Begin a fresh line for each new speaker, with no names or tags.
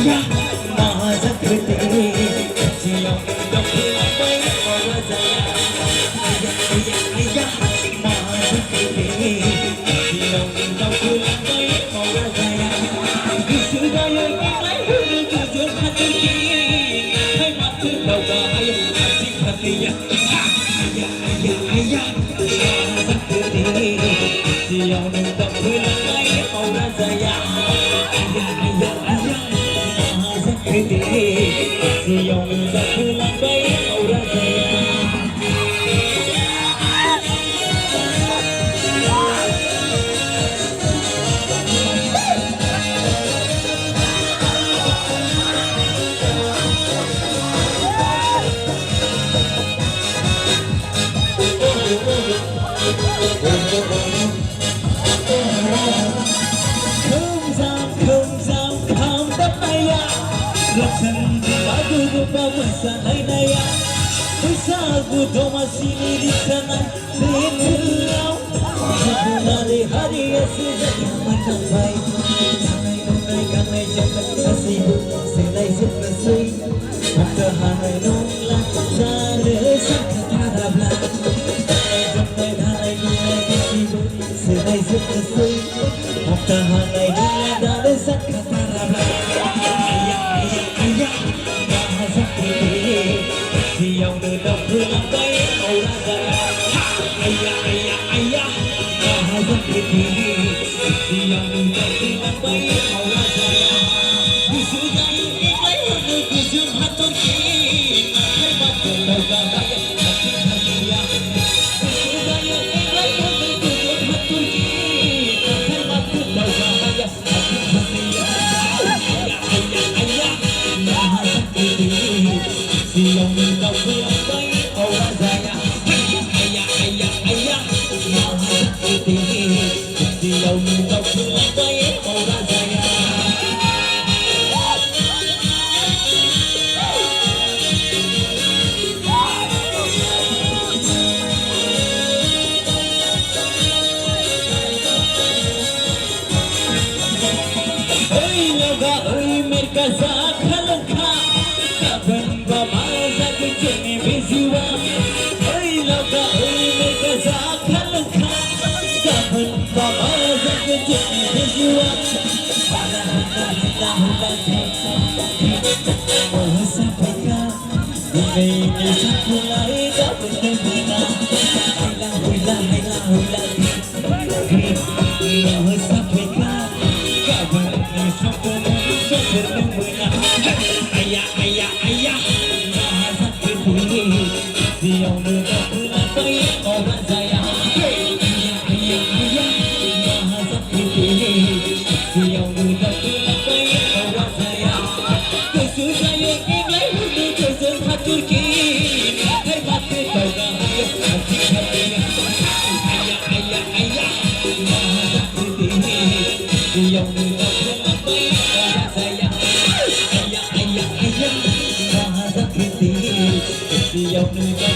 ayah Mahazakti Siang dok lambai Mawar saya ayah Mahazakti Siang dok lambai Mawar saya Sudah yang lain tujuan hati hai mati đầu cả ayah asik hati ya ayah Mahazakti Siang dok lambai Mawar saya Siang dok lambai Mawar saya không dám khám đắp ai à lập chân đã đưa vào masa này này à với sao của tôi mà xin đi sana đến lâu Jika hari hari sudah macam baik Jangan nunai kanai jangan kasih Selai sepasui Maka hari nunglah Dari sakit haraplah Jangan hari nunai kasih Selai sepasui Maka hari nunglah Dari sakit haraplah Ayah Mahazakti Siang dedap lambai Orang saya ayah Mahazakti Siang dedap lambai Orang saya Sudah yang lain Kusum haton kini Hai mati dauka saya Hati hati ya Sudah yang lain Kusum haton kini Hai mati dauka saya Hati hati ya ayah Mahazakti Siang dedap lambai Orang saya ayah Mahazakti Siang dedap lambai Orang saya Mereka zakhalan kha kaban bamaza kene beziwa oi loga oi mereka zakhalan kha kaban bamaza kene beziwa hala oh sapeka ini sakulai dapat bina hila oh sapeka kaban sapeka ayah Mahazakti Siang dedap lambai Orang saya ayah Mahazakti Siang dedap lambai Orang saya Kesusahan yang lain Kesusahan hatur kini Hai mati dauka Hati hati ayah Mahazakti Siang dedap lambai Orang saya ayah Mahazakti Siang dedap